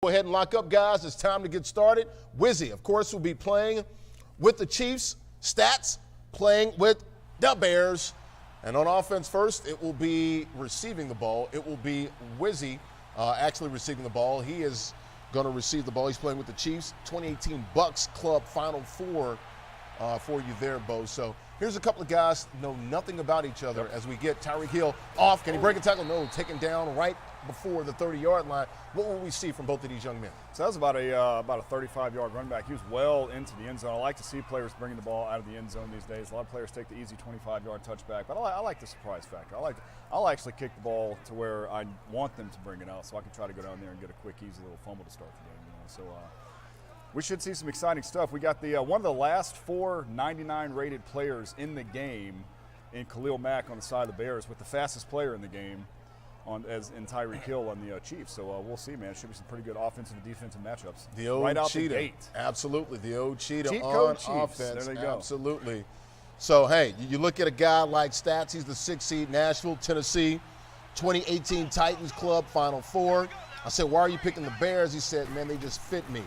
Go ahead and lock up, guys. It's time to get started. Wizzy, of course, will be playing with the Chiefs. Stats playing with the Bears. And on offense first, it will be receiving the ball. It will be Wizzy actually receiving the ball. He is going to receive the ball. He's playing with the Chiefs. 2018 Bucks Club Final Four for you there, Beau. So here's a couple of guys know nothing about each other as we get Tyreek Hill off. Can he break a tackle? No, taken down right before the 30-yard line. What will we see from both of these young men? So that was about a 35-yard run back. He was well into the end zone. I like to see players bringing the ball out of the end zone these days. A lot of players take the easy 25-yard touchback, but I like the surprise factor. I'll actually kick the ball to where I want them to bring it out, so I can try to go down there and get a quick, easy little fumble to start the game. So we should see some exciting stuff. We got the one of the last 4 99 rated players in the game in Khalil Mack on the side of the Bears, with the fastest player in the game in Tyreek Hill on the Chiefs. So we'll see, man. It should be some pretty good offensive and defensive matchups. The old right out cheetah. the gate. Absolutely. The old cheetah Cheat on code Chiefs. offense. There they go. Absolutely. So, hey, you look at a guy like Stats. He's the 6th seed, Nashville, Tennessee, 2018 Titans Club Final Four. I said, why are you picking the Bears? He said, man, they just fit me.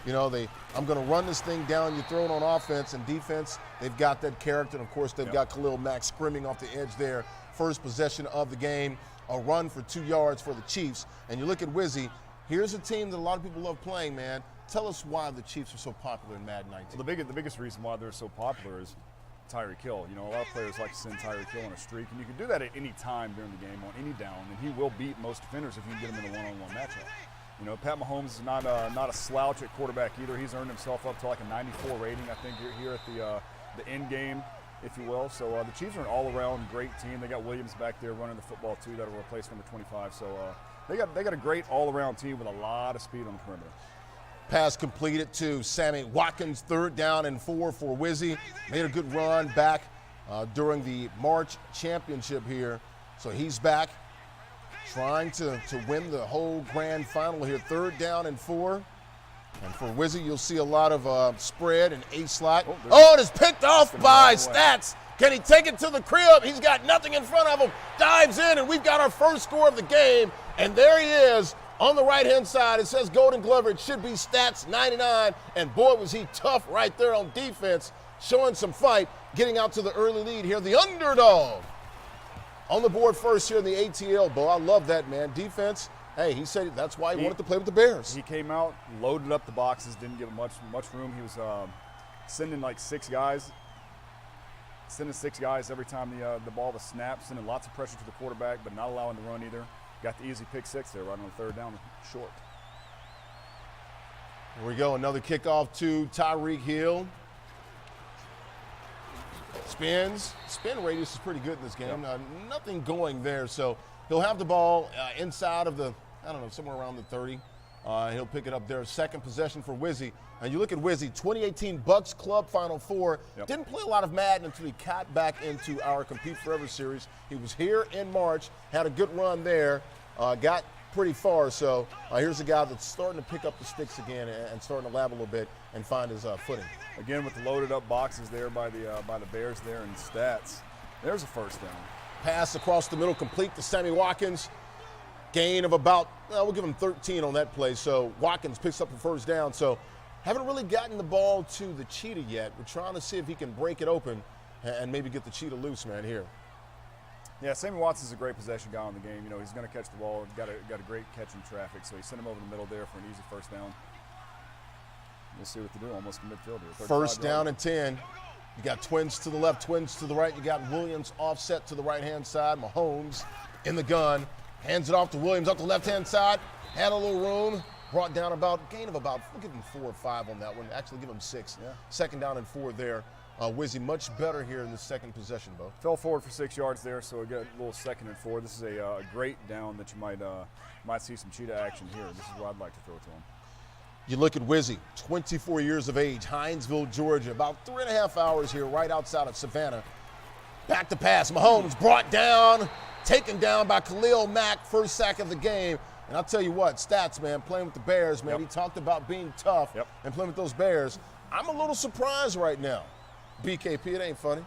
You know, I'm going to run this thing down your throat on offense and defense. They've got that character. And, of course, they've got Khalil Mack screaming off the edge there. First possession of the game, a run for 2 yards for the Chiefs. And you look at Wizzy. Here's a team that a lot of people love playing, man. Tell us why the Chiefs are so popular in Madden 19. Well, the biggest reason why they're so popular is Tyreek Hill. You know, a lot of players like to send Tyreek Hill on a streak, and you can do that at any time during the game, on any down, and he will beat most defenders if you can get him in a one-on-one matchup. You know, Pat Mahomes is not a slouch at quarterback either. He's earned himself up to like a 94 rating, I think, here at the end game, if you will. So the Chiefs are an all-around great team. They got Williams back there running the football too. That'll replace number 25. So they got a great all-around team with a lot of speed on the perimeter. Pass completed to Sammy Watkins, 3rd down and 4 for Wizzy. Made a good run back during the March championship here. So he's back, trying to win the whole grand final here. 3rd down and 4. And for Wizzy, you'll see a lot of spread and A-slot. Oh, it is picked off by Stats. Can he take it to the crib? He's got nothing in front of him. Dives in, and we've got our first score of the game. And there he is on the right-hand side. It says Golden Glover. It should be Stats99. And boy, was he tough right there on defense, showing some fight, getting out to the early lead here. The underdog on the board first here in the ATL, Beau. I love that, man. Defense. Hey, he said that's why he wanted to play with the Bears. He came out, loaded up the boxes, didn't give him much room. He was sending like 6 guys. Sending 6 guys every time the ball was snapped, sending lots of pressure to the quarterback, but not allowing the run either. Got the easy pick 6 there right on the 3rd down, short. Here we go, another kickoff to Tyreek Hill. Spins. Spin radius is pretty good in this game. Nothing going there, so he'll have the ball inside of the, somewhere around the 30. He'll pick it up there. 2nd possession for Wizzy. And you look at Wizzy, 2018 Bucks Club Final Four. Didn't play a lot of Madden until he got back into our Compete Forever series. He was here in March, had a good run there, got pretty far. So here's a guy that's starting to pick up the sticks again and starting to lab a little bit and find his footing. Again, with the loaded up boxes there by the Bears there and Stats. There's a 1st down. Pass across the middle, complete to Sammy Watkins. Gain of about, we'll give him 13 on that play. So Watkins picks up the 1st down. So haven't really gotten the ball to the cheetah yet. We're trying to see if he can break it open and maybe get the cheetah loose, man, here. Yeah, Sammy Watson's a great possession guy in the game. You know, he's going to catch the ball. Got a great catch in traffic. So he sent him over the middle there for an easy 1st down. We'll see what to do, almost in midfield here. 1st down and 10. You got twins to the left, twins to the right. You got Williams offset to the right-hand side. Mahomes in the gun. Hands it off to Williams up the left-hand side. Had a little room. Brought down gain of about, we'll give him 4 or 5 on that one. Actually, give him 6. Yeah. 2nd down and 4 there. Wizzy much better here in the 2nd possession, Beau. Fell forward for 6 yards there, so we got a little 2nd and 4. This is a great down that you might see some cheetah action here. This is what I'd like to throw to him. You look at Wizzy, 24 years of age, Hinesville, Georgia, about 3.5 hours here right outside of Savannah. Back to pass. Mahomes brought down, taken down by Khalil Mack, 1st sack of the game. And I'll tell you what, Stats, man, playing with the Bears, man, he talked about being tough and playing with those Bears. I'm a little surprised right now. BKP, it ain't funny.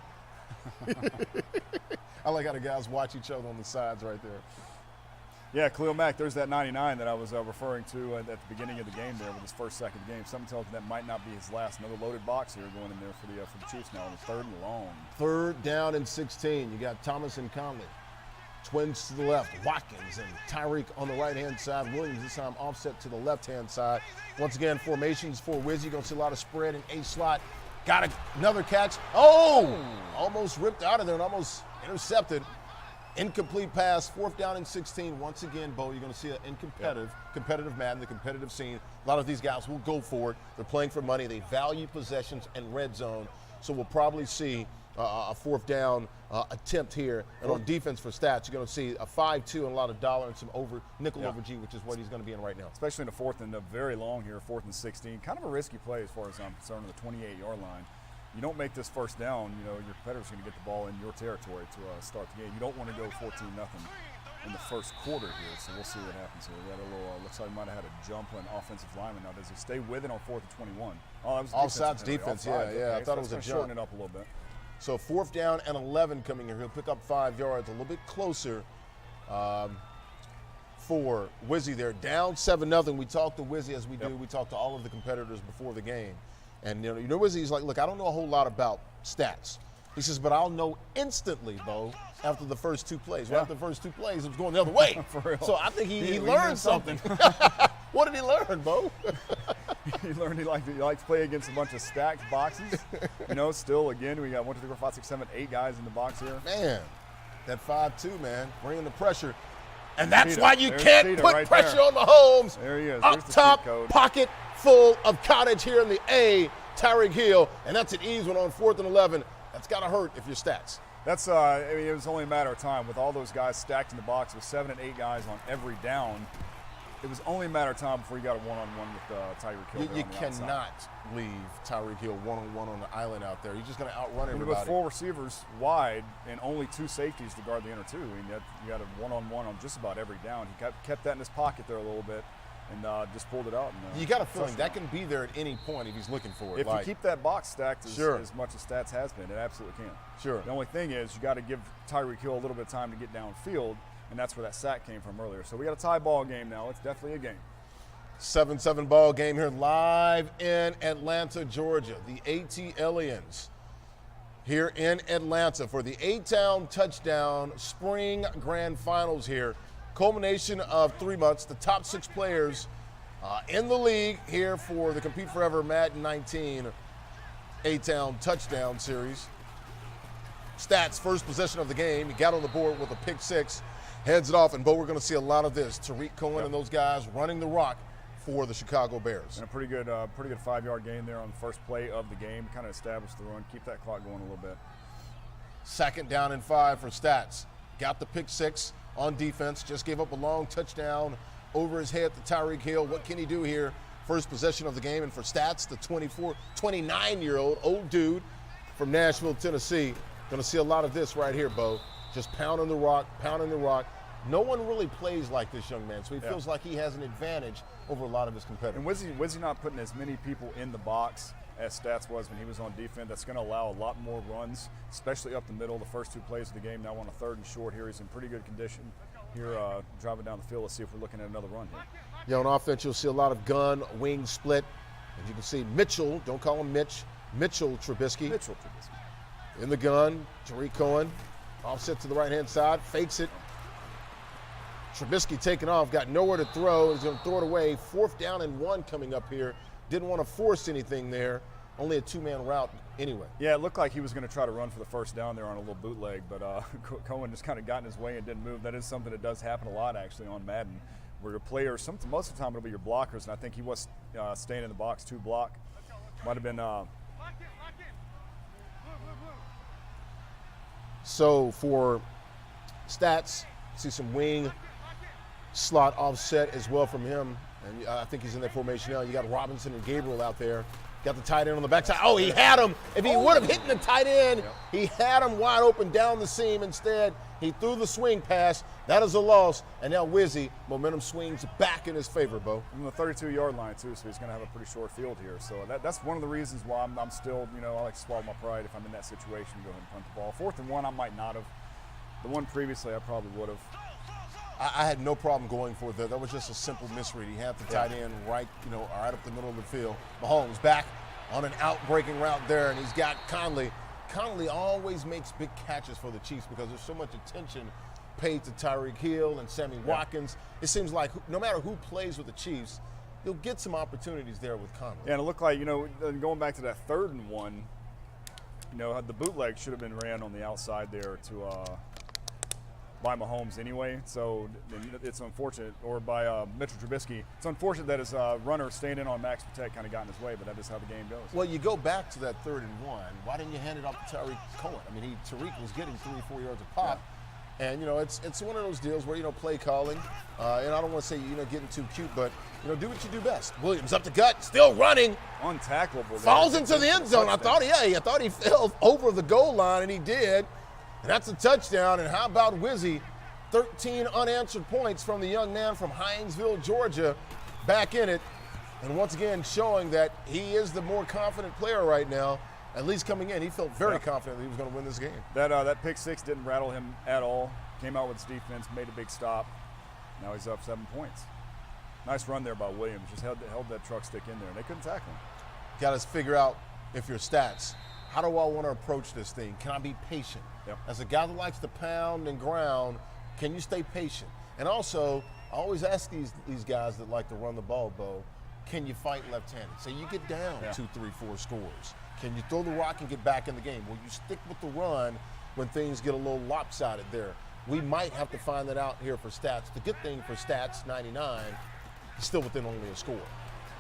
I like how the guys watch each other on the sides right there. Yeah, Khalil Mack, there's that 99 that I was referring to at the beginning of the game there with his first sack of the game. Something tells me that might not be his last. Another loaded box here going in there for the Chiefs now on the 3rd and long. 3rd down and 16. You got Thomas and Conley. Twins to the left, Watkins and Tyreek on the right-hand side. Williams this time offset to the left-hand side. Once again, formations for Wizzy. You're going to see a lot of spread in A-slot. Got another catch. Oh! Almost ripped out of there and almost intercepted. Incomplete pass, 4th down and 16. Once again, Beau, you're going to see an competitive Madden, the competitive scene. A lot of these guys will go for it. They're playing for money. They value possessions and red zone. So we'll probably see a 4th down attempt here. And on defense for Stats, you're going to see a 5-2 and a lot of dollar and some nickel over G, which is what he's going to be in right now. Especially in the 4th and very long here, 4th and 16. Kind of a risky play as far as I'm concerned on the 28-yard line. You don't make this 1st down, your competitor's going to get the ball in your territory to start the game. You don't want to go 14-0 in the 1st quarter here, so we'll see what happens here. We got a little, looks like he might have had a jump on offensive lineman. Now, does he stay with it on 4th and 21? Oh, that was offsides defense, yeah. Okay, I thought it was a jump. Shorten it up a little bit. So 4th down and 11 coming here. He'll pick up 5 yards, a little bit closer for Wizzy there. Down 7-0. We talked to Wizzy as we do. We talked to all of the competitors before the game. And Wizzy's like, look, I don't know a whole lot about stats. He says, but I'll know instantly, Beau, after the first 2 plays. Well, after the first 2 plays, it was going the other way. For real. So I think he learned something. What did he learn, Beau? He learned he liked to play against a bunch of stacked boxes. Still, again, we got 1, 2, 3, 4, 5, 6, 7, 8 guys in the box here. Man, that 5-2, man, bringing the pressure. And that's why you can't put pressure on Mahomes. There he is. Up top, pocket full of cottage here in the A, Tyreek Hill. And that's an easy one on 4th and 11. That's got to hurt if you're Stats. That's, it was only a matter of time. With all those guys stacked in the box with 7 and 8 guys on every down, it was only a matter of time before you got a one-on-one with Tyreek Hill. You cannot leave Tyreek Hill one-on-one on the island out there. He's just going to outrun everybody. With 4 receivers wide and only 2 safeties to guard the inner 2, and you got a one-on-one on just about every down. He kept that in his pocket there a little bit and just pulled it out. And, you got a feeling that can be there at any point if he's looking for it. If you keep that box stacked as much as Stats has been, it absolutely can. Sure. The only thing is you got to give Tyreek Hill a little bit of time to get downfield. And that's where that sack came from earlier. So we got a tie ball game now. It's definitely a game. 7-7 ball game here live in Atlanta, Georgia. The ATLians here in Atlanta for the A-Town Touchdown Spring Grand Finals here. Culmination of 3 months. The top 6 players in the league here for the Compete Forever Madden 19 A-Town Touchdown Series. Stats, first possession of the game. He got on the board with a pick 6. Heads it off, and Beau, we're going to see a lot of this. Tariq Cohen and those guys running the rock for the Chicago Bears. And a pretty good 5-yard gain there on the first play of the game. Kind of established the run, keep that clock going a little bit. 2nd down and 5 for Stats. Got the pick 6 on defense. Just gave up a long touchdown over his head to Tyreek Hill. What can he do here? First possession of the game, and for Stats, the 29-year-old old dude from Nashville, Tennessee. Going to see a lot of this right here, Beau. Just pounding the rock, pounding the rock. No one really plays like this young man, so he feels like he has an advantage over a lot of his competitors. And Wizzy not putting as many people in the box as Stats was when he was on defense. That's going to allow a lot more runs, especially up the middle. The first 2 plays of the game, now on a 3rd and short here. He's in pretty good condition here driving down the field. Let's see if we're looking at another run here. Yeah, on offense, you'll see a lot of gun, wing split. As you can see, Mitchell, don't call him Mitch, Mitchell Trubisky. In the gun, Tariq Cohen. Offset to the right-hand side, fakes it. Trubisky taking off, got nowhere to throw. He's going to throw it away. 4th down and 1 coming up here. Didn't want to force anything there. Only a 2-man route anyway. Yeah, it looked like he was going to try to run for the first down there on a little bootleg, but Cohen just kind of got in his way and didn't move. That is something that does happen a lot, actually, on Madden, where your players, most of the time it'll be your blockers, and I think he was staying in the box to block. Might have been So for Stats, see some wing slot offset as well from him. And I think he's in that formation now. You got Robinson and Gabriel out there. Got the tight end on the backside. Oh, he had him. If he would have hit the tight end, he had him wide open down the seam. Instead, he threw the swing pass. That is a loss. And now Wizzy, momentum swings back in his favor, Beau. From the 32-yard line, too, so he's going to have a pretty short field here. So that's one of the reasons why I'm still, I like to swallow my pride if I'm in that situation, go ahead and punt the ball. 4th and 1, I might not have. The one previously, I probably would have. I had no problem going for it there. That was just a simple misread. He had the tight end right, right up the middle of the field. Mahomes back on an out-breaking route there, and he's got Conley. Conley always makes big catches for the Chiefs because there's so much attention paid to Tyreek Hill and Sammy Watkins. It seems like no matter who plays with the Chiefs, you'll get some opportunities there with Conley. Yeah, and it looked like, going back to that 3rd and 1, the bootleg should have been ran on the outside there by Mahomes anyway. So it's unfortunate, or by Mitchell Trubisky. It's unfortunate that his runner staying in on max protect kind of got in his way, but that is how the game goes. Well, you go back to that 3rd and 1. Why didn't you hand it off to Tyreek Cohen? I mean, Tyreek was getting 3-4 yards a pop. Yeah. And, it's one of those deals where, play calling, and I don't want to say, getting too cute, but, do what you do best. Williams up the gut, still running. Untackleable. Falls into the end zone. I thought he fell over the goal line, and he did. And that's a touchdown. And how about Wizzy? 13 unanswered points from the young man from Hinesville, Georgia, back in it. And once again, showing that he is the more confident player right now. At least coming in, he felt very confident that he was going to win this game. That pick six didn't rattle him at all. Came out with his defense, made a big stop. Now he's up 7 points. Nice run there by Williams. Just held that truck stick in there, and they couldn't tackle him. Got to figure out, if your stats, how do I want to approach this thing? Can I be patient? Yep. As a guy that likes to pound and ground, can you stay patient? And also, I always ask these guys that like to run the ball, Beau, can you fight left-handed? Say you get down 2, 3, 4 scores. Can you throw the rock and get back in the game? Will you stick with the run when things get a little lopsided there? We might have to find that out here for stats. The good thing for Stats99, he's still within only a score.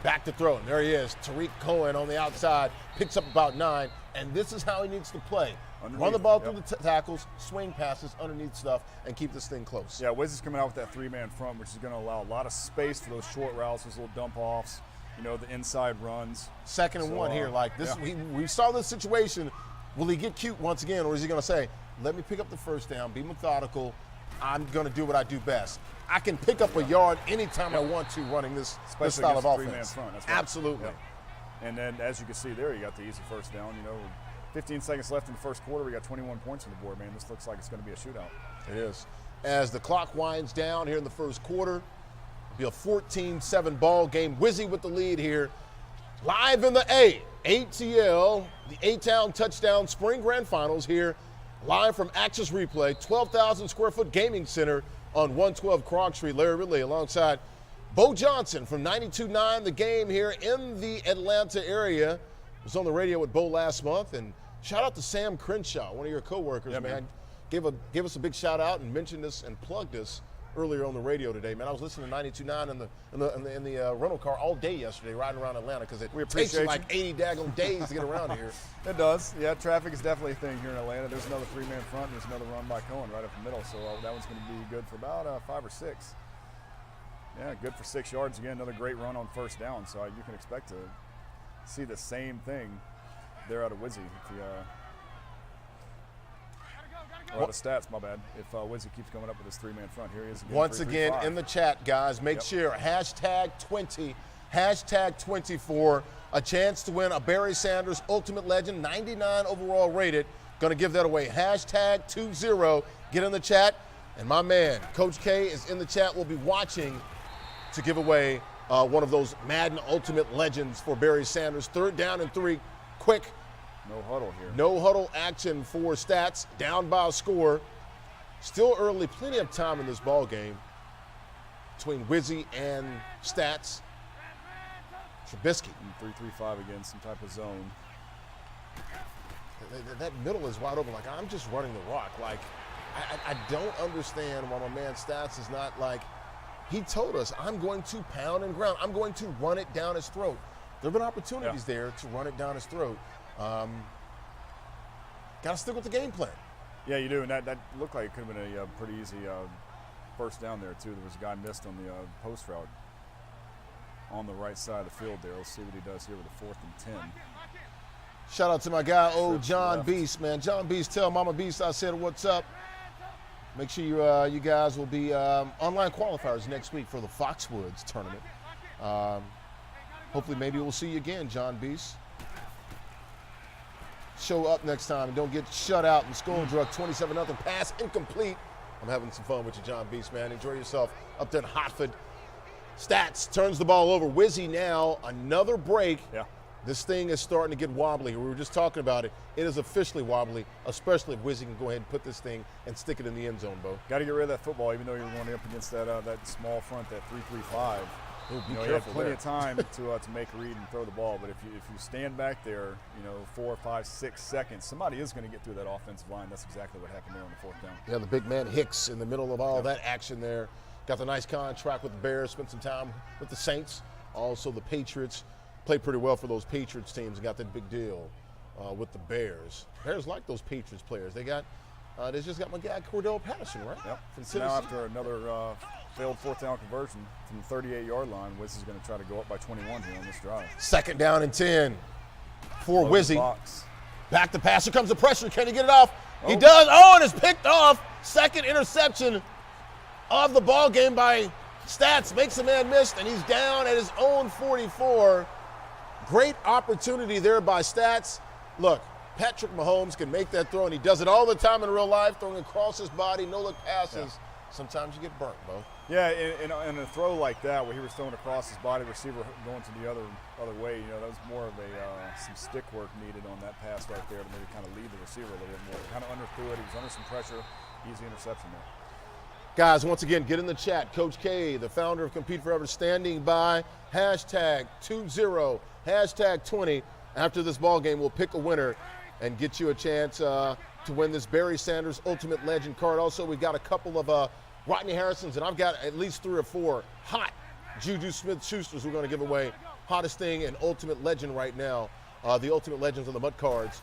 Back to throw, and there he is. Tariq Cohen on the outside, picks up about 9, and this is how he needs to play. Underneath, run the ball through the tackles, swing passes, underneath stuff, and keep this thing close. Yeah, Wizzy's coming out with that 3-man front, which is going to allow a lot of space for those short routes, those little dump-offs, the inside runs. 2nd and 1 here, like this. Yeah. We saw this situation. Will he get cute once again, or is he going to say, let me pick up the first down, be methodical, I'm going to do what I do best. I can pick up a yard anytime I want to running this style of offense. Front. That's right. Absolutely. Yeah. And then, as you can see there, you got the easy first down. 15 seconds left in the first quarter. We got 21 points on the board, man. This looks like it's going to be a shootout. It is. As the clock winds down here in the first quarter, it'll be a 14-7 ball game. Wizzy with the lead here. Live in the ATL, the A-Town Touchdown Spring Grand Finals here. Live from Access Replay, 12,000 square foot gaming center on 112 Krog Street. Larry Ridley alongside Beau Johnson from 92.9 The Game here in the Atlanta area. Was on the radio with Beau last month, and shout out to Sam Crenshaw, one of your coworkers, man. Gave us a big shout out and mentioned this and plugged us earlier on the radio today, man. I was listening to 92.9 in the rental car all day yesterday, riding around Atlanta, because it takes you like 80 daggone days to get around here. It does. Yeah, traffic is definitely a thing here in Atlanta. There's another 3-man front. There's another run by Cohen right up the middle, so that one's going to be good for about 5 or 6. Yeah, good for 6 yards. Again, another great run on first down, so you can expect to see the same thing there out of Wizzy. Or out of stats, my bad. If Wizzy keeps coming up with his 3-man front, here he is again. Once again, in the chat, guys, make sure, #20, #24, a chance to win a Barry Sanders Ultimate Legend, 99 overall rated. Going to give that away. #20, get in the chat. And my man, Coach K, is in the chat. We'll be watching to give away one of those Madden Ultimate Legends for Barry Sanders. 3rd down and 3, quick. No huddle here. No huddle action for Stats, down by a score. Still early, plenty of time in this ball game between Wizzy and Stats. Trubisky. 3-3-5 again, some type of zone. That middle is wide open. Like, I'm just running the rock. Like, I don't understand why my man Stats is not like, he told us, I'm going to pound and ground. I'm going to run it down his throat. There have been opportunities there to run it down his throat. Got to stick with the game plan. Yeah, you do, and that looked like it could have been a pretty easy first down there, too. There was a guy missed on the post route on the right side of the field there. We'll see what he does here with a 4th and 10. Shout out to my guy, John Beast, man. John Beast, tell Mama Beast I said what's up. Make sure you guys will be online qualifiers next week for the Foxwoods tournament. Hopefully, maybe we'll see you again, John Beast. Show up next time and don't get shut out and Skull Drug 27-0 pass incomplete. I'm having some fun with you, John Beast, man. Enjoy yourself up there in Hartford. Stats turns the ball over. Wizzy now, another break. Yeah. This thing is starting to get wobbly. We were just talking about it. It is officially wobbly, especially if Wizzy can go ahead and put this thing and stick it in the end zone, Bo. Got to get rid of that football, even though you're going up against that that small front, that 3-3-5. You have plenty of time to make a read and throw the ball. But if you stand back there, 4, 5, 6 seconds, somebody is going to get through that offensive line. That's exactly what happened there on the 4th down. Yeah, the big man Hicks in the middle of all that action there. Got the nice contract with the Bears, spent some time with the Saints, also the Patriots. Played pretty well for those Patriots teams and got that big deal with the Bears. Bears like those Patriots players. They just got my guy Cordell Patterson, right? Yep. So now after another failed 4th down conversion from the 38-yard line, Wizzy's going to try to go up by 21 here on this drive. 2nd down and 10 for Wizzy. Box. Back to pass. Here comes the pressure. Can he get it off? Oh. He does. Oh, and it's picked off. 2nd interception of the ball game by Stats. Makes a man miss, and he's down at his own 44. Great opportunity there by Stats. Look, Patrick Mahomes can make that throw, and he does it all the time in real life, throwing across his body, no-look passes. Yeah. Sometimes you get burnt, Bo. Yeah, in a throw like that, where he was throwing across his body, receiver going to the other way, that was more of some stick work needed on that pass right there to maybe kind of lead the receiver a little bit more. Kind of underthrew it. He was under some pressure. Easy interception there. Guys, once again, get in the chat. Coach K, the founder of Compete Forever, standing by. #20, #20. After this ball game, we'll pick a winner and get you a chance to win this Barry Sanders Ultimate Legend card. Also, we've got a couple of Rodney Harrisons, and I've got at least 3 or 4 hot Juju Smith-Schusters we're going to give away. Hottest thing in Ultimate Legend right now. The Ultimate Legends on the MUT cards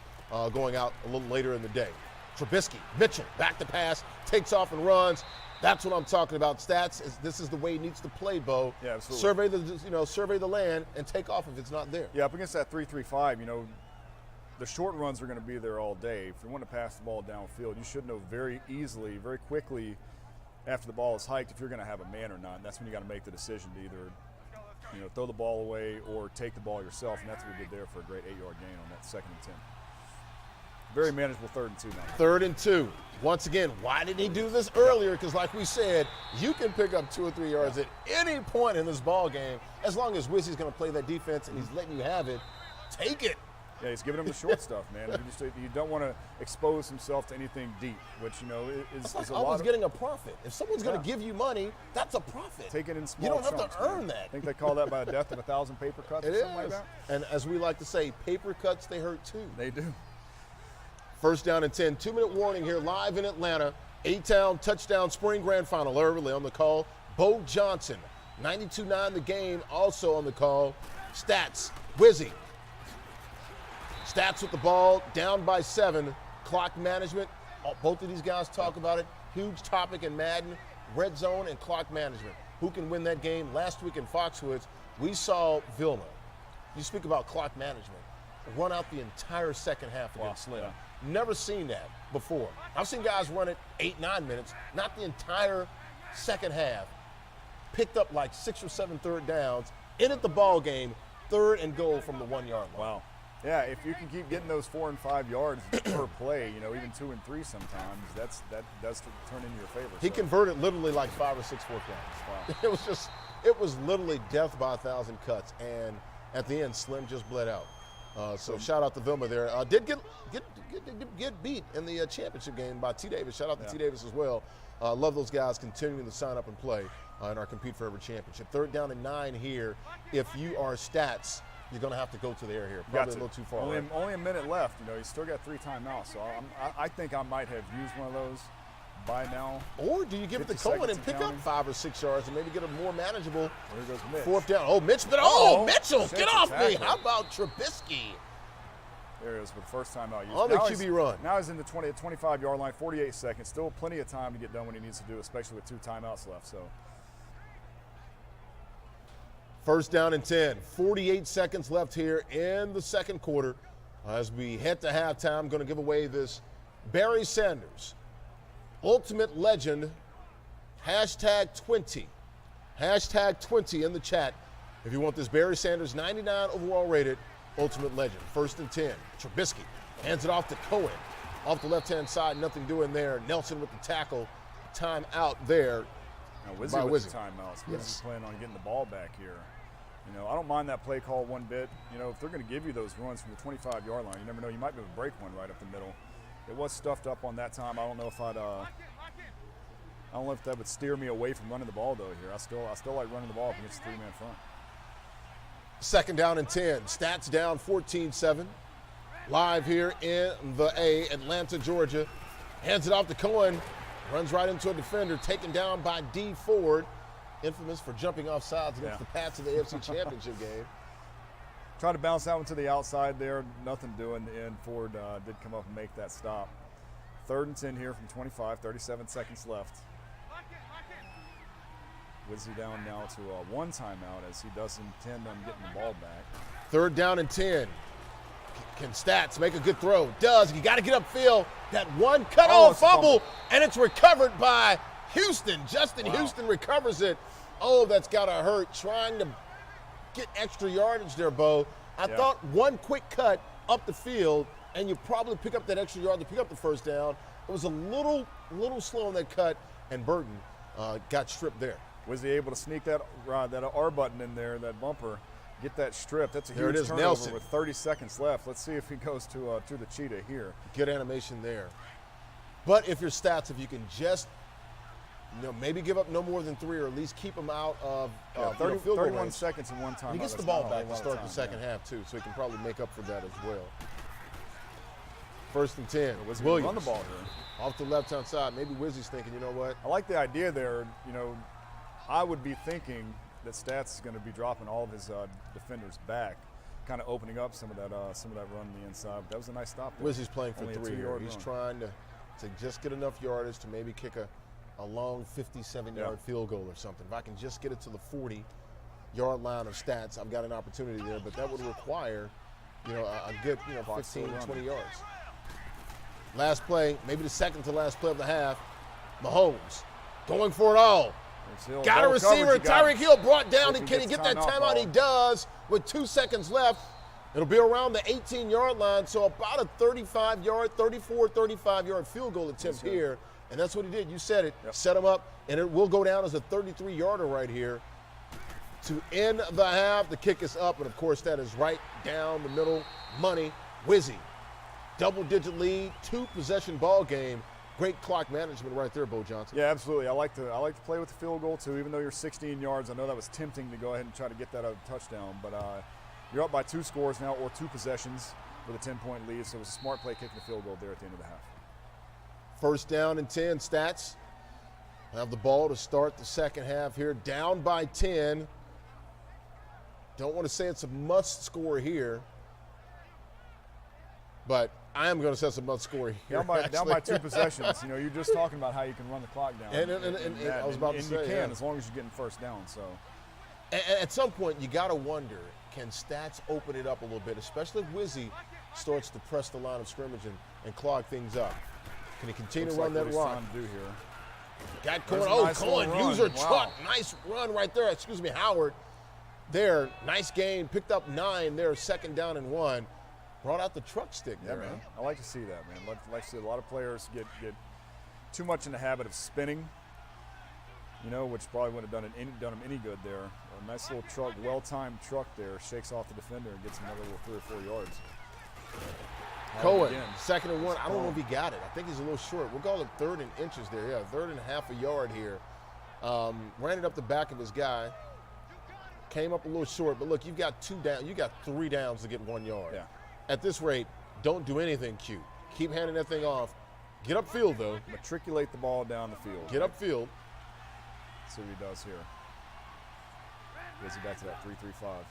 going out a little later in the day. Trubisky, Mitchell, back to pass, takes off and runs. That's what I'm talking about. Stats, this is the way he needs to play, Bo. Yeah, absolutely. Survey the land and take off if it's not there. Yeah, up against that 3-3-5, the short runs are going to be there all day. If you want to pass the ball downfield, you should know very easily, very quickly after the ball is hiked if you're going to have a man or not. And that's when you got to make the decision to either, throw the ball away or take the ball yourself. And that's what we did there for a great 8-yard gain on that 2nd and 10. Very manageable 3rd and 2 now. 3rd and 2. Once again, why didn't he do this earlier? Because like we said, you can pick up 2 or 3 yards at any point in this ball game. As long as Wizzy's going to play that defense and he's letting you have it, take it. Yeah, he's giving him the short stuff, man. You don't want to expose himself to anything deep, which, is a lot of getting a profit. If someone's going to give you money, that's a profit. Take it in small chunks. You don't have chunks, to earn that. I think they call that by a death of 1,000 paper cuts or something like that. And as we like to say, paper cuts, they hurt too. They do. 1st down and 10. 2-minute warning here live in Atlanta. A-Town touchdown spring grand final early on the call. Beau Johnson, 92.9 the game, also on the call. Stats, Wizzy. Stats with the ball, down by 7. Clock management, both of these guys talk about it. Huge topic in Madden, red zone and clock management. Who can win that game? Last week in Foxwoods, we saw Vilma. You speak about clock management. Run out the entire 2nd half against Slim. Yeah. Never seen that before. I've seen guys run it 8-9 minutes, not the entire 2nd half. Picked up like 6 or 7 3rd downs, ended the ball game, 3rd and goal from the 1-yard line. Wow. Yeah, if you can keep getting those 4 and 5 yards per play, even 2 and 3 sometimes, that does turn into your favor. He converted literally like 5 or 6 4th downs. Wow. It was literally death by 1,000 cuts, and at the end, Slim just bled out. So shout out to Vilma there. Did get beat in the championship game by T. Davis. Shout out to T. Davis as well. Love those guys continuing to sign up and play in our Compete Forever championship. 3rd down and 9 here. If you are Stats, you're going to have to go to the air here. Probably a little too far. Only a minute left. You still got 3 timeouts. So I think I might have used one of those by now. Or do you give it to Cohen and pick up 5 or 6 yards and maybe get a more manageable there goes Mitch. 4th down? Oh, Mitch, Mitchell, get off me. How about Trubisky? There it is for the first time out. On the QB run. Now he's in the 25-yard line, 48 seconds. Still plenty of time to get done what he needs to do, especially with 2 timeouts left. So 1st down and 10. 48 seconds left here in the 2nd quarter. As we head to halftime, going to give away this Barry Sanders Ultimate Legend, #20. #20 in the chat if you want this Barry Sanders 99 overall rated Ultimate Legend. 1st and 10. Trubisky hands it off to Cohen. Off the left-hand side, nothing doing there. Nelson with the tackle. timeout there. Now, by Wizzy with Wizzy. the timeouts. Yes. Wizzy's planning on getting the ball back here. You know, I don't mind that play call one bit. You know, if they're going to give you those runs from the 25-yard line, you never know. You might be able to break one right up the middle. It was stuffed up on that time. I don't know if I don't know if that would steer me away from running the ball though. Here, I still like running the ball up against the three-man front. 2nd down and 10. Stats down 14-7. Live here in the A, Atlanta, Georgia. Hands it off to Cohen. Runs right into a defender, taken down by D. Ford, infamous for jumping off sides against the Pats in the AFC Championship game. Tried to bounce that one to the outside there. Nothing doing. And Ford did come up and make that stop. 3rd and 10 here from 25, 37 seconds left. Wizzy down now to one timeout as he does intend on getting the ball back. 3rd down and 10. Can Stats make a good throw? Does. You got to get upfield. That one cut-off fumble, and it's recovered by Houston. Justin Houston recovers it. Oh, that's got to hurt. Trying to get extra yardage there, Beau. I thought one quick cut up the field, and you probably pick up that extra yard to pick up the 1st down. It was a little slow on that cut, and Burton got stripped there. Was he able to sneak that R button in there, that bumper, get that strip? That's a There huge it is, turnover Nelson. with 30 seconds left. Let's see if he goes to the cheetah here. Good animation there. But if your Stats, if you can just, maybe give up no more than 3 or at least keep them out of field goal 31 range. seconds in one time. He gets the ball back to start the second half, too, so he can probably make up for that as well. 1st and 10. Williams run the ball here. Off the left-hand side. Maybe Wizzy's thinking, you know what? I like the idea there. You know, I would be thinking that Stats is going to be dropping all of his defenders back, kind of opening up some of that run on the inside. But that was a nice stop there. Wizzy's playing for Only a 3 here. two-yard He's run. trying to just get enough yardage to maybe kick a long 57-yard field goal or something. If I can just get it to the 40-yard line of Stats, I've got an opportunity there. But that would require, a good, 15, 20 yards. Last play, maybe the second to last play of the half. Mahomes going for it all. Got a receiver. Tyreek Hill brought down. Can he get that timeout? He does with 2 seconds left. It'll be around the 18-yard line, so about a 35-yard field goal attempt here. And that's what he did. You said it. Yep. Set him up, and it will go down as a 33-yarder right here. To end the half, the kick is up, and of course that is right down the middle. Money. Wizzy. Double-digit lead, 2-possession ball game. Great clock management right there, Beau Johnson. Yeah, absolutely. I like to play with the field goal too, even though you're 16 yards. I know that was tempting to go ahead and try to get that a touchdown, but you're up by 2 scores now, or 2 possessions with a 10-point lead. So it was a smart play kicking the field goal there at the end of the half. 1st down and 10. Stats have the ball to start the second half here. Down by 10. Don't want to say it's a must score here, but I am going to say it's a must score here. Down by 2 possessions. You know, you're just talking about how you can run the clock down. And I was about to say, you can as long as you're getting 1st down. So at some point, you got to wonder, can Stats open it up a little bit, especially if Wizzy starts to press the line of scrimmage and clog things up. Can he continue to run that rock? To do here. Got Cohen. Cohen, user truck. Nice run right there. Excuse me, Howard. There, nice gain. Picked up 9 there, 2nd down and 1. Brought out the truck stick there, man. I like to see that, man. Like to see a lot of players get too much in the habit of spinning, which probably wouldn't have done him any good there. A nice little truck, well-timed truck there, shakes off the defender and gets another little 3 or 4 yards. Cohen, 2nd and 1. I don't know if he got it. I think he's a little short. We'll call it 3rd and inches there. Yeah, 3rd and half a yard here. Ran it up the back of his guy. Came up a little short, but look, you've got 2 down. You got 3 downs to get 1 yard. Yeah. At this rate, don't do anything cute. Keep handing that thing off. Get upfield, though. Matriculate the ball down the field. Get upfield. See what he does here. Gets it back to that 3-3-5.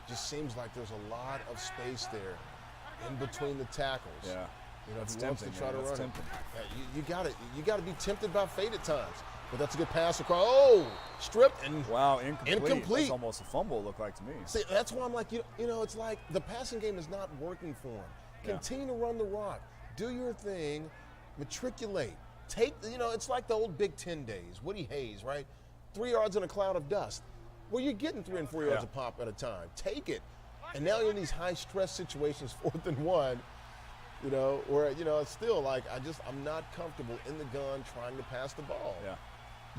Just seems like there's a lot of space there in between the tackles. Yeah. That's tempting. To try to run tempting. Yeah, you got to be tempted by fate at times. But that's a good pass across. Oh, stripped and incomplete. That's almost a fumble, it looked like to me. See, that's why I'm like, it's like the passing game is not working for him. Continue to run the rock. Do your thing. Matriculate. Take, it's like the old Big Ten days. Woody Hayes, right? 3 yards in a cloud of dust. Well, you're getting 3 and 4 yards a pop at a time. Take it. And now you're in these high-stress situations, 4th and 1. You know, where, you know, it's still like, I'm not comfortable in the gun trying to pass the ball. Yeah.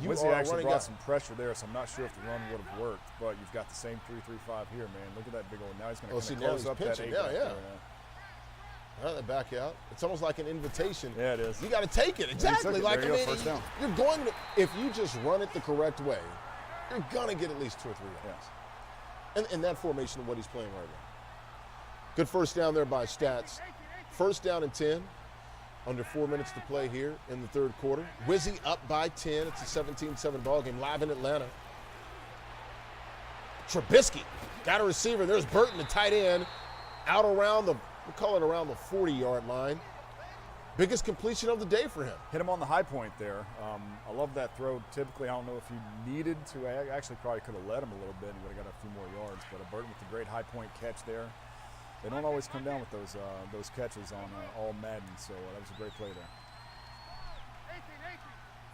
You Wizzy are actually running brought guy. some pressure there, so I'm not sure if the run would have worked, but you've got the same 3-3-5 here, man. Look at that big old, now he's going to close up that 8 now, back yeah. there, They back out. It's almost like an invitation. Yeah, it is. You got to take it. Exactly. Like, there you go, first down. You're going to, if you just run it the correct way, you're going to get at least 2 or 3 yards. Yes. And that formation of what he's playing right now. Good first down there by Stats. First down and 10. Under 4 minutes to play here in the third quarter. Wizzy up by 10. It's a 17-7 ball game live in Atlanta. Trubisky got a receiver. There's Burton, the tight end, out around the, we'll call it around the 40-yard line. Biggest completion of the day for him. Hit him on the high point there. I love that throw. Typically, I don't know if he needed to. I actually probably could have led him a little bit and would have got a few more yards. But a Burton with a great high point catch there. They don't always come down with those catches on all Madden, so that was a great play there.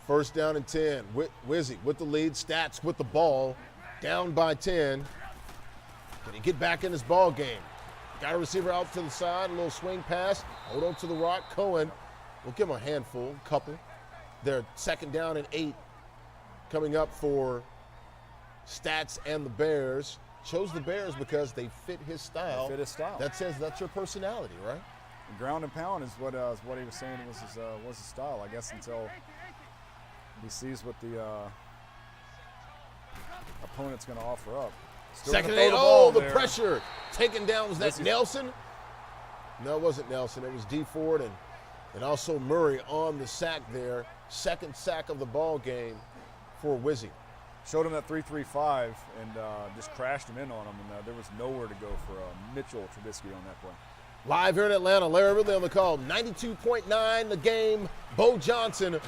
First down and 10. Wizzy with the lead. Stats with the ball. Down by 10. Can he get back in this ball game? Got a receiver out to the side. A little swing pass. Hold on to the rock. Cohen. We'll give him a handful, couple. They're second down and 8 coming up for Stats and the Bears. Chose the Bears because they fit his style. They fit his style. That says that's your personality, right? And ground and pound is what he was saying was his style, I guess, until he sees what the opponent's going to offer up. Still Second and throw 8. the ball The there. pressure. Taken down. Was that Nelson? No, it wasn't Nelson. It was D. Ford and also Murray on the sack there. Second sack of the ball game for Wizzy. Showed him that 3-3-5 and just crashed him in on him, and there was nowhere to go for Mitchell Trubisky on that play. Live here in Atlanta, Larry Ridley on the call. 92.9 the game. Beau Johnson,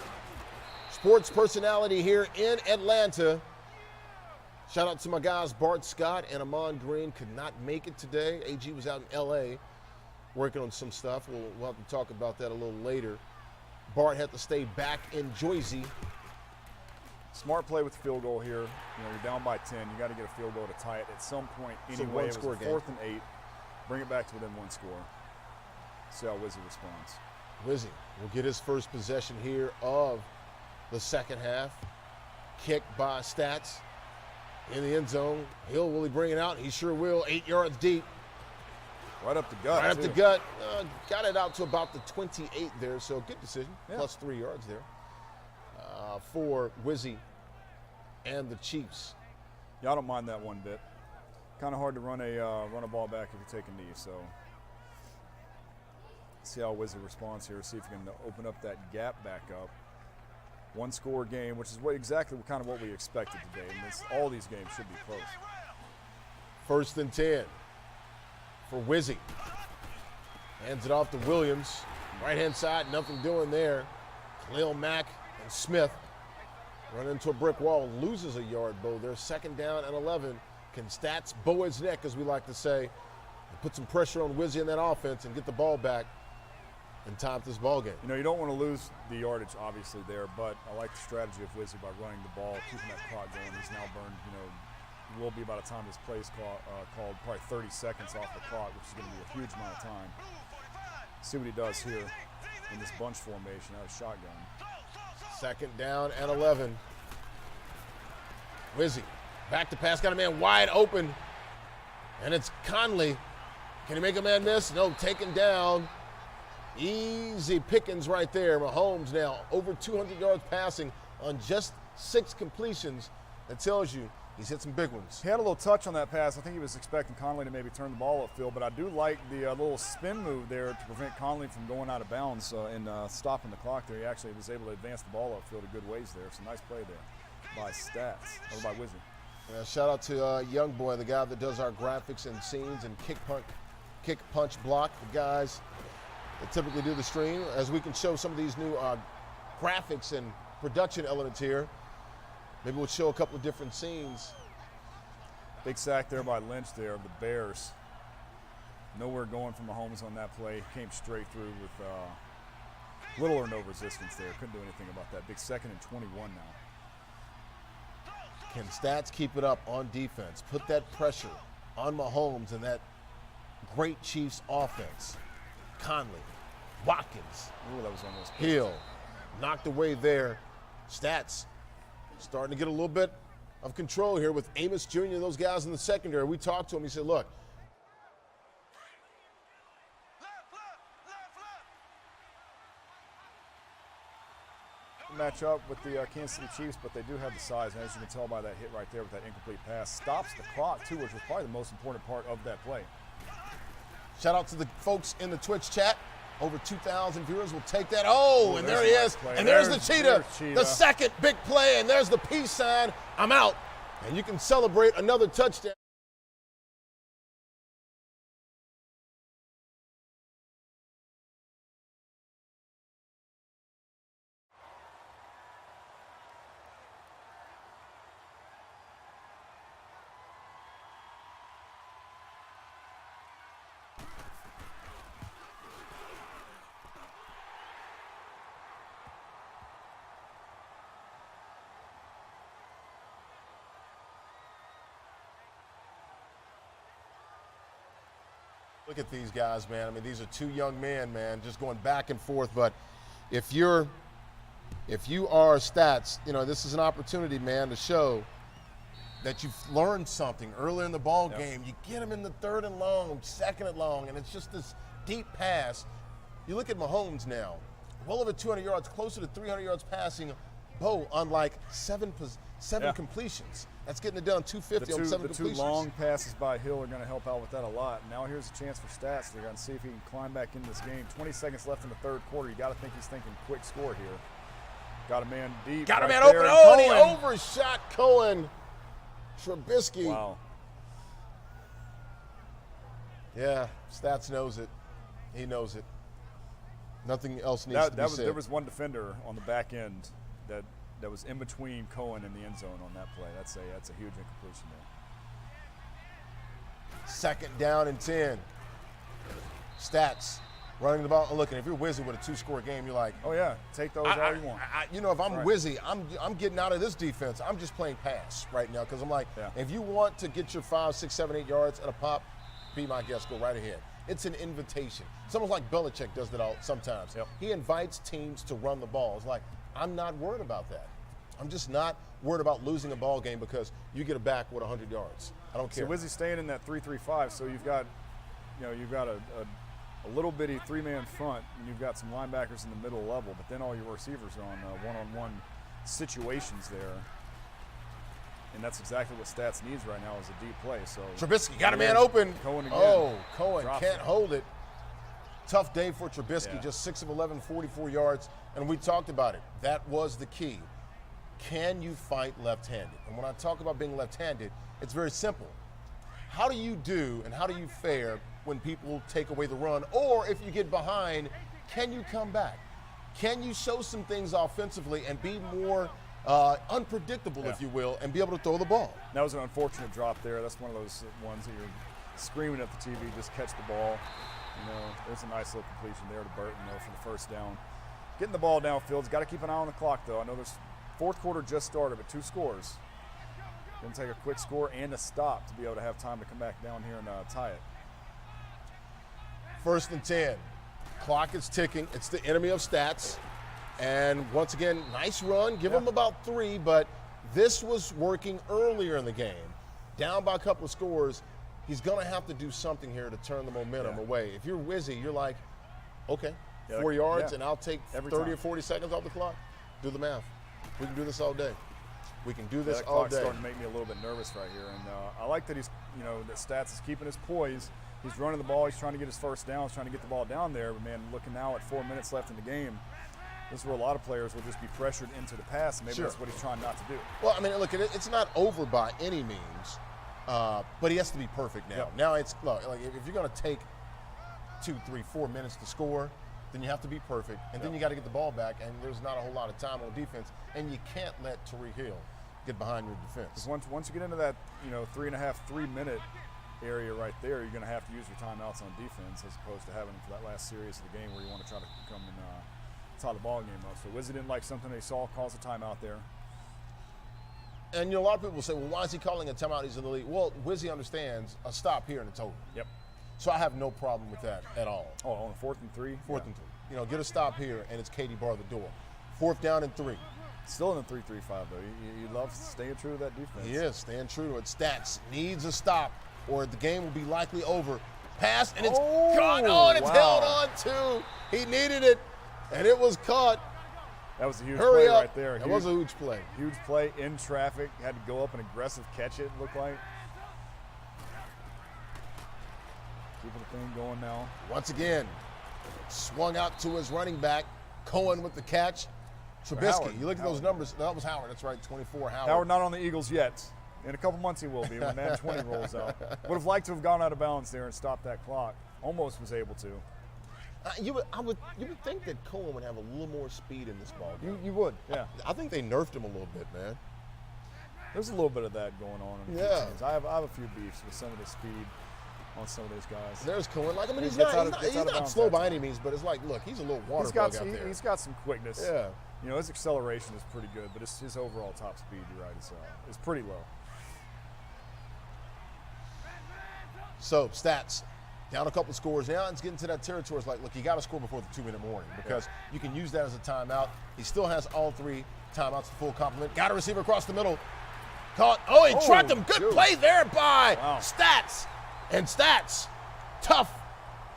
sports personality here in Atlanta. Shout out to my guys Bart Scott and Amon Green. Could not make it today. AG was out in L.A. working on some stuff. We'll have to talk about that a little later. Bart had to stay back in Jersey. Smart play with the field goal here. You know, you're down by 10. You got to get a field goal to tie it at some point. Anyway, it was a 4th and 8. Bring it back to within 1 score. See how Wizzy responds. Wizzy will get his first possession here of the second half. Kick by Stats in the end zone. Will he bring it out? He sure will. 8 yards deep. Right up the gut. Right up the gut. Got it out to about the 28 there, so good decision. Yeah. Plus 3 yards there for Wizzy and the Chiefs. Yeah, I don't mind that one bit. Kind of hard to run a ball back if you take a knee, so see how Wizzy responds here. See if he can open up that gap back up. 1 score game, which is exactly kind of what we expected today. And all these games should be close. First and 10 for Wizzy. Hands it off to Williams. Right-hand side, nothing doing there. Khalil Mack and Smith run into a brick wall, loses a yard, Bo. They're second down and 11. Can Stats bow his neck, as we like to say, and put some pressure on Wizzy in that offense and get the ball back and tie up this ball game? You know, you don't want to lose the yardage, obviously, there, but I like the strategy of Wizzy by running the ball, keeping that clock going. He's now burned, you know, will be by the time this play is called probably 30 seconds off the clock, which is going to be a huge amount of time. See what he does here in this bunch formation out of shotgun. Second down and 11. Wizzy back to pass, got a man wide open, and it's Conley. Can he make a man miss? No, taken down. Easy pickings right there. Mahomes now over 200 yards passing on just 6 completions. That tells you he's hit some big ones. He had a little touch on that pass. I think he was expecting Conley to maybe turn the ball upfield, but I do like the little spin move there to prevent Conley from going out of bounds and stopping the clock there. He actually was able to advance the ball upfield a good ways there. It's a nice play there by Stats, or by Wizzy. Shout out to Young Boy, the guy that does our graphics and scenes and kick, punch, block. The guys that typically do the stream, as we can show some of these new graphics and production elements here. Maybe we'll show a couple of different scenes. Big sack there by Lynch there of the Bears. Nowhere going from Mahomes on that play. Came straight through with little or no resistance there. Couldn't do anything about that. Big 2nd and 21 now. Can Stats keep it up on defense? Put that pressure on Mahomes and that great Chiefs offense. Conley Watkins. Ooh, that was almost Hill knocked away there. Stats starting to get a little bit of control here with Amos Jr. and those guys in the secondary. We talked to him. He said, look, match up with the Kansas City Chiefs, but they do have the size, and as you can tell by that hit right there with that incomplete pass, stops the clock too, which was probably the most important part of that play. shout out to the folks in the Twitch chat. Over 2,000 viewers will take that. Oh, and there he is. And there's the cheetah. The second big play, and there's the peace sign. I'm out. And you can celebrate another touchdown. Look at these guys, man. I mean, these are two young men, man, just going back and forth. But if you are Stats, you know, this is an opportunity, man, to show that you've learned something earlier in the ball game. You get them in the 3rd and long, 2nd and long, and it's just this deep pass. You look at Mahomes now, well over 200 yards, closer to 300 yards passing. Beau on like seven completions. That's getting it done 250 on 7 completions. The two long passes by Hill are going to help out with that a lot. Now here's a chance for Stats. They're going to see if he can climb back into this game. 20 seconds left in the 3rd quarter. You got to think he's thinking quick score here. Got a man deep. Got a right man open. Oh, and he Cohen. overshot Cohen. Trubisky. Wow. Yeah, Stats knows it. He knows it. Nothing else needs to be said. There was one defender on the back end that was in between Cohen and the end zone on that play. That's a huge incompletion there. 2nd down and 10. Stats running the ball. And look, if you're Wizzy with a 2-score game, you're like, oh yeah, take those all you want. You know, if I'm Wizzy, I'm getting out of this defense. I'm just playing pass right now because I'm like, if you want to get your 5, 6, 7, 8 yards at a pop, be my guest. Go right ahead. It's an invitation. It's almost like Belichick does that all sometimes. He invites teams to run the ball. It's like, I'm not worried about that. I'm just not worried about losing a ball game because you get it back with 100 yards. I don't care. So Wizzy's staying in that 3-3-5. So you've got a little bitty 3-man front, and you've got some linebackers in the middle level, but then all your receivers are on one-on-one situations there. And that's exactly what Stats needs right now is a deep play. So Trubisky got a man open. Cohen again. Oh, Cohen can't hold it. Tough day for Trubisky, just 6 of 11, 44 yards. And we talked about it. That was the key. Can you fight left-handed? And when I talk about being left-handed, it's very simple. How do you do and how do you fare when people take away the run? Or if you get behind, can you come back? Can you show some things offensively and be more unpredictable, if you will, and be able to throw the ball? That was an unfortunate drop there. That's one of those ones that you're screaming at the TV, just catch the ball. You know, there's a nice little completion there to Burton, though, for the 1st down. Getting the ball downfield. Got to keep an eye on the clock, though. I know this 4th quarter just started, but 2 scores. Going to take a quick score and a stop to be able to have time to come back down here and tie it. 1st and 10. Clock is ticking. It's the enemy of Stats. And once again, nice run. Give them about 3, but this was working earlier in the game. Down by a couple of scores, he's going to have to do something here to turn the momentum away. If you're Wizzy, you're like, okay, 4 yards, and I'll take 30 or 40 seconds off the clock. Do the math. We can do this all day. We can do this all day. That clock's starting to make me a little bit nervous right here. And I like that that Stats is keeping his poise. He's running the ball. He's trying to get his 1st down. He's trying to get the ball down there. But, man, looking now at 4 minutes left in the game, this is where a lot of players will just be pressured into the pass, and maybe that's what he's trying not to do. Well, I mean, look, it's not over by any means, but he has to be perfect now. Now it's, look, like if you're going to take 2, 3, 4 minutes to score, then you have to be perfect, and then you got to get the ball back, and there's not a whole lot of time on defense, and you can't let Tariq Hill get behind your defense. Once you get into that, 3.5, 3 minute area right there, you're going to have to use your timeouts on defense as opposed to having them for that last series of the game where you want to try to come and tie the ball game up. So Wizzy didn't like something they saw, calls a timeout there. And a lot of people will say, well, why is he calling a timeout? He's in the league. Well, Wizzy understands a stop here and it's over. Yep. So I have no problem with that at all. Oh, on 4th and 3? 4th and 3. get a stop here, and it's Katie bar the door. 4th down and 3. Still in the 3-3-5 though. You love staying true to that defense. He is staying true to it. Stats needs a stop, or the game will be likely over. Pass, and it's caught. Oh, and it's held on too. He needed it, and it was caught. That was a huge Hurry play up. right there. That was a huge play. Huge play in traffic. Had to go up and aggressive catch it, looked like. Keeping the thing going now. Once again, swung out to his running back. Cohen with the catch. Trubisky, you look at those numbers. No, that was Howard. That's right, 24, Howard. Howard not on the Eagles yet. In a couple months he will be when Madden 20 rolls out. Would have liked to have gone out of bounds there and stopped that clock. Almost was able to. You would think that Cohen would have a little more speed in this ball game. You would, yeah. I think they nerfed him a little bit, man. There's a little bit of that going on in the teams. I have a few beefs with some of the speed on some of these guys. There's Cohen. He's not slow by any means, but it's like, look, he's a little water bug out there. He's got some quickness. Yeah. His acceleration is pretty good, but his overall top speed, you're right, is pretty low. So, Stats, down a couple scores. Now it's getting to that territory. It's like, look, you got to score before the 2-minute warning because you can use that as a timeout. He still has all 3 timeouts to full complement. Got a receiver across the middle. Caught. Oh, he trapped him. Good play there by Stats. And Stats, tough,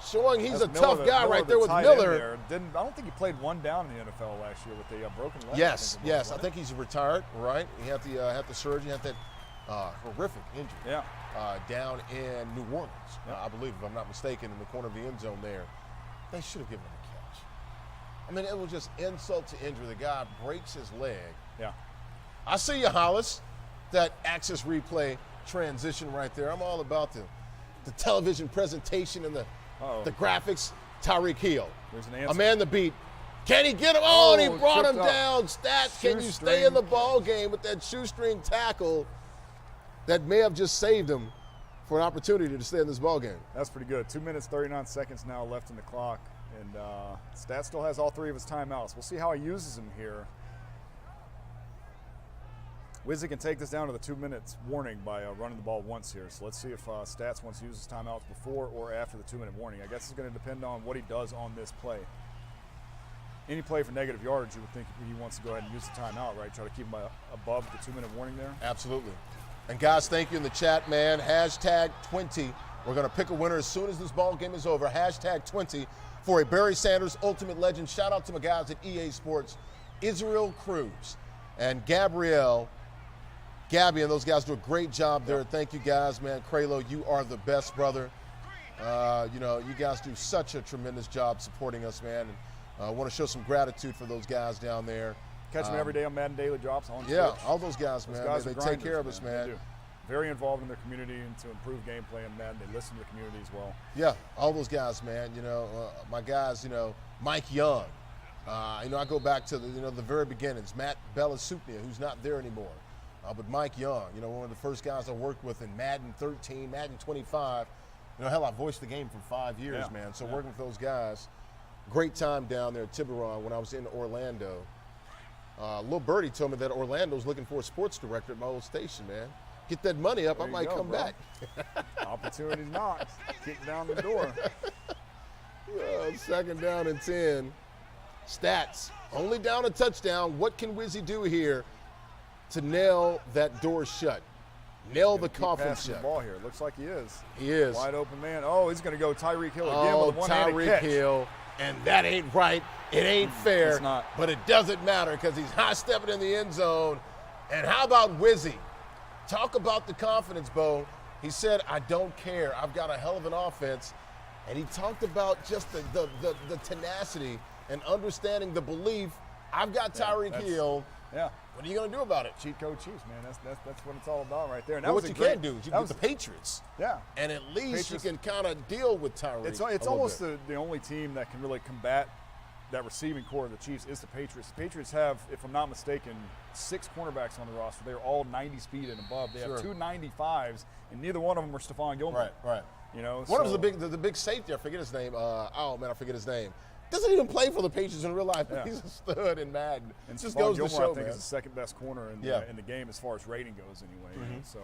showing he's a tough guy right there with Miller. I don't think he played one down in the NFL last year with the broken leg. Yes. I think he's retired, right? He had the surgery, had that horrific injury down in New Orleans, I believe, if I'm not mistaken, in the corner of the end zone there. They should have given him a catch. I mean, it was just insult to injury. The guy breaks his leg. Yeah. I see you, Hollis. That access replay transition right there. I'm all about the television presentation and the graphics. Tyreek Hill. There's an answer. A man to beat. Can he get him? Oh, and he brought him down. Stats, can you stay in the ball game with that shoestring tackle that may have just saved him for an opportunity to stay in this ball game? That's pretty good. 2 minutes, 39 seconds now left in the clock. And Stats still has all 3 of his timeouts. We'll see how he uses them here. Wizzy can take this down to the 2 minutes warning by running the ball once here. So let's see if Stats wants to use his timeouts before or after the 2-minute warning. I guess it's going to depend on what he does on this play. Any play for negative yards, you would think he wants to go ahead and use the timeout, right? Try to keep him above the 2-minute warning there. Absolutely. And guys, thank you in the chat, man. Hashtag 20. We're going to pick a winner as soon as this ball game is over. Hashtag 20 for a Barry Sanders Ultimate Legend. Shout out to my guys at EA Sports, Israel Cruz and Gabby and those guys do a great job there. Thank you guys, man. Kralo, you are the best, brother. You guys do such a tremendous job supporting us, man. And I want to show some gratitude for those guys down there. Catch them every day on Madden Daily Drops on Twitch. Yeah, all those guys, man. They take care of us, man. They do. Very involved in their community and to improve gameplay in Madden. They listen to the community as well. Yeah, all those guys, man. My guys, Mike Young. I go back to the very beginnings. Matt Bellasupnia, who's not there anymore. But Mike Young, one of the first guys I worked with in Madden 13, Madden 25. Hell, I voiced the game for 5 years, man. So working with those guys, great time down there at Tiburon when I was in Orlando. Lil Birdie told me that Orlando's looking for a sports director at my old station, man. Get that money up, I might come back. Opportunity knocks. Kick down the door. 2nd down and 10. Stats, only down a touchdown. What can Wizzy do here to nail that door shut? Nail the coffin shut. The ball here. Looks like he is. He is. Wide open man. Oh, he's going to go Tyreek Hill again with a one-handed catch. Tyreek Hill. And that ain't right. It ain't fair. It's not. But it doesn't matter because he's high-stepping in the end zone. And how about Wizzy? Talk about the confidence, Beau. He said, I don't care. I've got a hell of an offense. And he talked about just the tenacity and understanding the belief. I've got Tyreek Hill. Yeah. What are you going to do about it? Cheat code Chiefs, man. That's what it's all about right there. And what you can do is you can get the Patriots. Yeah. And at least you can kind of deal with Tyreek. It's almost the only team that can really combat that receiving core of the Chiefs is the Patriots. The Patriots have, if I'm not mistaken, 6 cornerbacks on the roster. They're all 90 speed and above. They have 2 95s, and neither one of them are Stephon Gilmore. Right. One of them the big safety. I forget his name. I forget his name. Doesn't even play for the Patriots in real life. Yeah. He's a stud in Madden. And just Stephon goes Gilmore, to show, I think, man. is the second best corner in the game as far as rating goes, anyway. Mm-hmm. So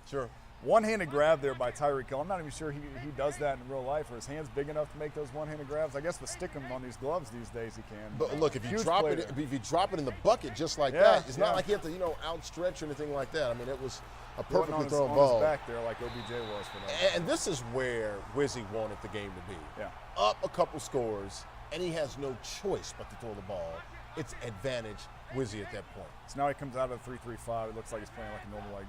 sure. One-handed grab there by Tyreek Hill. I'm not even sure he does that in real life. Are his hands big enough to make those one-handed grabs? I guess with sticking them on these gloves these days he can. But look, if you drop it in the bucket just like that, it's not like you have to, outstretch or anything like that. I mean, it was a perfectly thrown ball. On his back there like OBJ was for that. And this is where Wizzy wanted the game to be. Yeah. Up a couple scores, and he has no choice but to throw the ball. It's advantage Wizzy at that point. So now he comes out of the 3-3-5. It looks like he's playing like a normal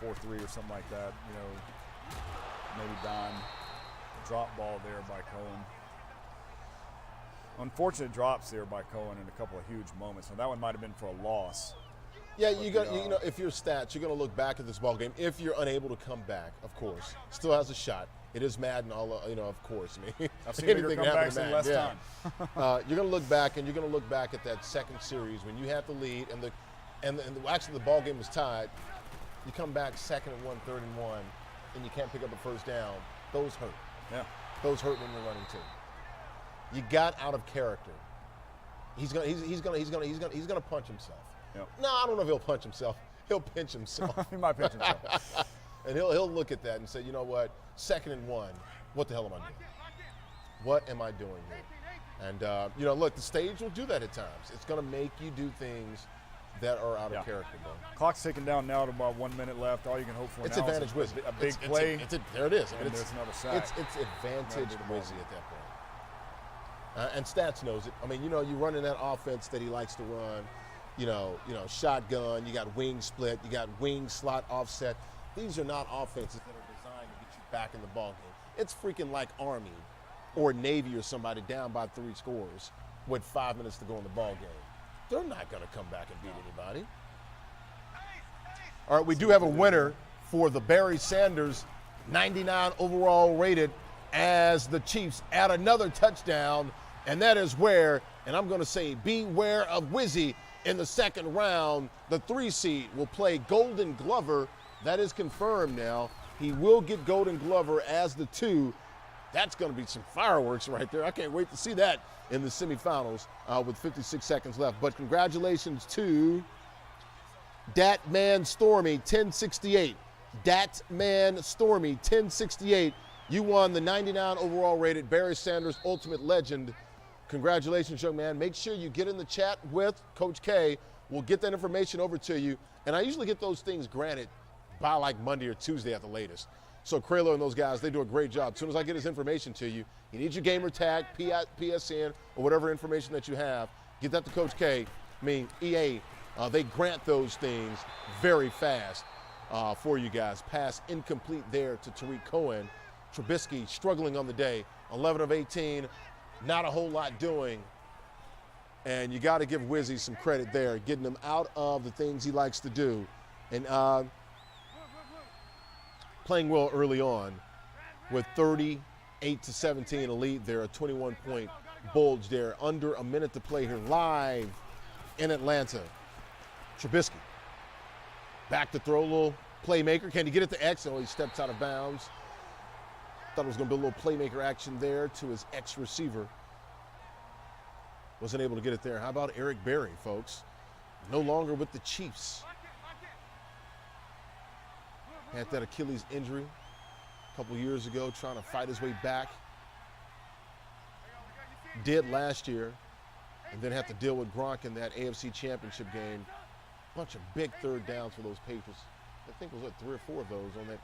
4-3 or something like that. Maybe dime. Drop ball there by Cohen. Unfortunate drops there by Cohen in a couple of huge moments. Now that one might have been for a loss. Yeah, if you're Stats, you're going to look back at this ball game. If you're unable to come back, of course, still has a shot. It is Madden, of course. I mean, I've seen bigger comebacks in less time. You're going to look back, and you're going to look back at that second series when you had the lead, and actually the ball game was tied. You come back 2nd and 1, 3rd and 1, and you can't pick up a first down. Those hurt. Yeah. Those hurt when you're running too. You got out of character. He's gonna punch himself. Yep. No, I don't know if he'll punch himself. He'll pinch himself. He might pinch himself. And he'll look at that and say, you know what? 2nd and 1. What the hell am I doing? What am I doing here? And look, the stage will do that at times. It's gonna make you do things that are out of character, bro. Clock's ticking down now to about 1 minute left. All you can hope for it's now advantage is Wizzy. a big play. There it is. And there's another sack. It's advantage Wizzy at that point. And Stats knows it. I mean, you're running that offense that he likes to run. Shotgun. You got wing split. You got wing slot offset. These are not offenses that are designed to get you back in the ball game. It's freaking like Army or Navy or somebody down by 3 scores with 5 minutes to go in the ball game. They're not going to come back and beat anybody. All right, we do have a winner for the Barry Sanders 99 overall rated as the Chiefs add another touchdown, and that is where, and I'm going to say beware of Wizzy in the 2nd round. The 3 seed will play Golden Glover. That is confirmed now. He will get Golden Glover as the 2. That's going to be some fireworks right there. I can't wait to see that in the semifinals with 56 seconds left. But congratulations to Datman Stormy 1068. Datman Stormy 1068. You won the 99 overall rated Barry Sanders Ultimate Legend. Congratulations, young man. Make sure you get in the chat with Coach K. We'll get that information over to you. And I usually get those things granted by like Monday or Tuesday at the latest. So Kralo and those guys, they do a great job. As soon as I get his information to you, you need your gamer tag, PSN, or whatever information that you have, get that to Coach K. I mean, EA, they grant those things very fast for you guys. Pass incomplete there to Tariq Cohen. Trubisky struggling on the day, 11 of 18, not a whole lot doing. And you got to give Wizzy some credit there, getting him out of the things he likes to do. And playing well early on with 38-17 a lead there, a 21-point bulge there, under a minute to play here live in Atlanta. Trubisky back to throw, a little playmaker. Can he get it to X? Oh, he steps out of bounds. Thought it was going to be a little playmaker action there to his ex-receiver. Wasn't able to get it there. How about Eric Berry, folks? No longer with the Chiefs. Had that Achilles injury a couple years ago, trying to fight his way back. Did last year, and then had to deal with Gronk in that AFC Championship game. Bunch of big 3rd downs for those Patriots. I think it was 3 or 4 of those on that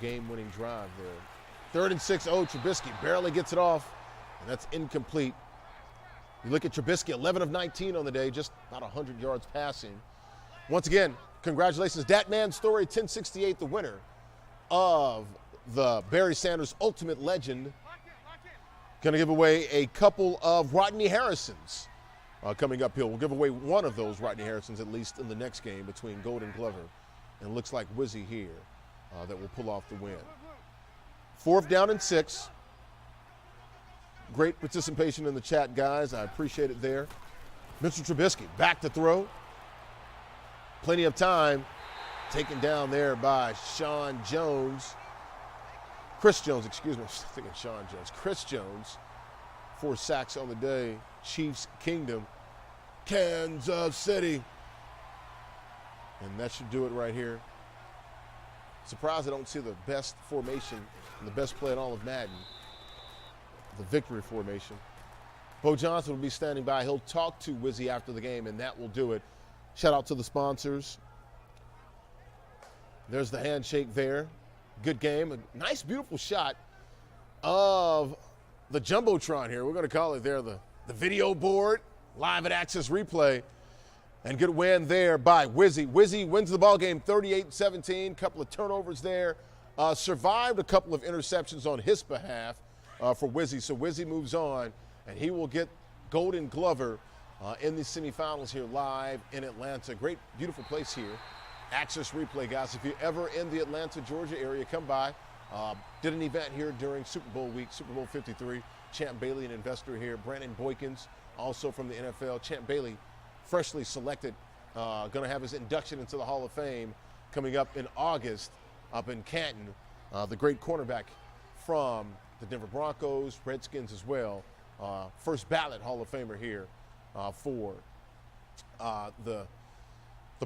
game-winning drive there. 3rd and 6, Trubisky barely gets it off, and that's incomplete. You look at Trubisky, 11 of 19 on the day, just about 100 yards passing. Once again, congratulations, Datman Story 1068, the winner of the Barry Sanders Ultimate Legend. Going to give away a couple of Rodney Harrisons coming up here. We'll give away one of those Rodney Harrisons at least in the next game between Golden Glover and looks like Wizzy here that will pull off the win. 4th down and 6. Great participation in the chat, guys. I appreciate it there. Mr. Trubisky back to throw. Plenty of time. Taken down there by Chris Jones, excuse me. I was thinking Sean Jones. Chris Jones, 4 sacks on the day. Chiefs Kingdom, Kansas City. And that should do it right here. Surprised I don't see the best formation and the best play in all of Madden, the victory formation. Beau Johnson will be standing by. He'll talk to Wizzy after the game, and that will do it. Shout out to the sponsors. There's the handshake there. Good game. A nice, beautiful shot of the Jumbotron here. We're going to call it there the video board, live at Access Replay. And good win there by Wizzy. Wizzy wins the ball game 38-17. Couple of turnovers there. Survived a couple of interceptions on his behalf for Wizzy. So Wizzy moves on, and he will get Golden Glover in the semifinals here live in Atlanta. Great, beautiful place here. Access Replay, guys. If you're ever in the Atlanta, Georgia area, come by. Did an event here during Super Bowl week, Super Bowl 53. Champ Bailey, an investor here. Brandon Boykins, also from the NFL. Champ Bailey, freshly selected, going to have his induction into the Hall of Fame coming up in August up in Canton. The great cornerback from the Denver Broncos, Redskins as well. First ballot Hall of Famer here for the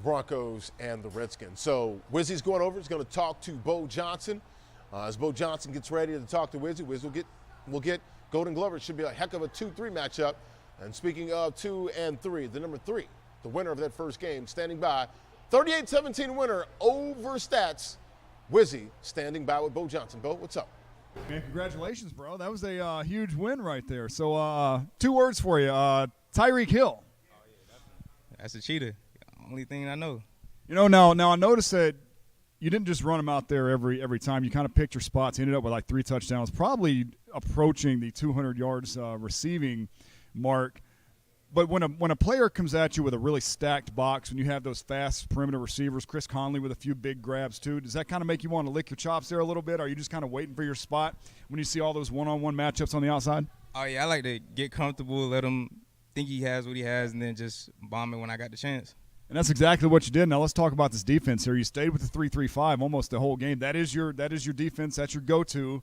Broncos and the Redskins. So Wizzy's going over. He's going to talk to Beau Johnson. As Beau Johnson gets ready to talk to Wizzy, Wizzy will get Golden Glover. It should be a heck of a 2-3 matchup. And speaking of 2 and 3, the number 3, the winner of that first game, standing by. 38-17 winner over Stats. Wizzy standing by with Beau Johnson. Beau, what's up? Man, congratulations, bro. That was a huge win right there. So 2 words for you. Tyreek Hill. Oh, yeah, that's a cheater. Only thing I know. You know, now I noticed that you didn't just run him out there every time. You kind of picked your spots. He ended up with like 3 touchdowns, probably approaching the 200 yards receiving mark. But when a player comes at you with a really stacked box, when you have those fast perimeter receivers, Chris Conley with a few big grabs too, does that kind of make you want to lick your chops there a little bit? Or are you just kind of waiting for your spot when you see all those one-on-one matchups on the outside? Oh, yeah, I like to get comfortable, let him think he has what he has, and then just bomb it when I got the chance. And that's exactly what you did. Now let's talk about this defense here. You stayed with the 3-3-5 almost the whole game. That is your defense. That's your go-to.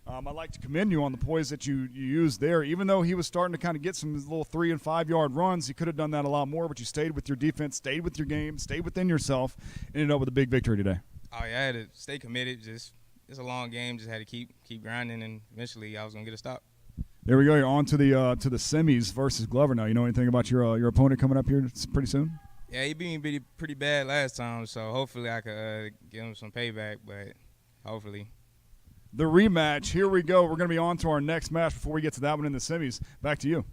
I'd like to commend you on the poise that you used there. Even though he was starting to kind of get some little 3- and 5-yard runs, he could have done that a lot more, but you stayed with your defense, stayed with your game, stayed within yourself, ended up with a big victory today. Oh, yeah, I had to stay committed. It's a long game. Just had to keep grinding, and eventually I was going to get a stop. There we go. You're on to the semis versus Glover now. You know anything about your opponent coming up here pretty soon? Yeah, he beat me pretty bad last time, so hopefully I could give him some payback, but hopefully. The rematch, here we go. We're going to be on to our next match before we get to that one in the semis. Back to you.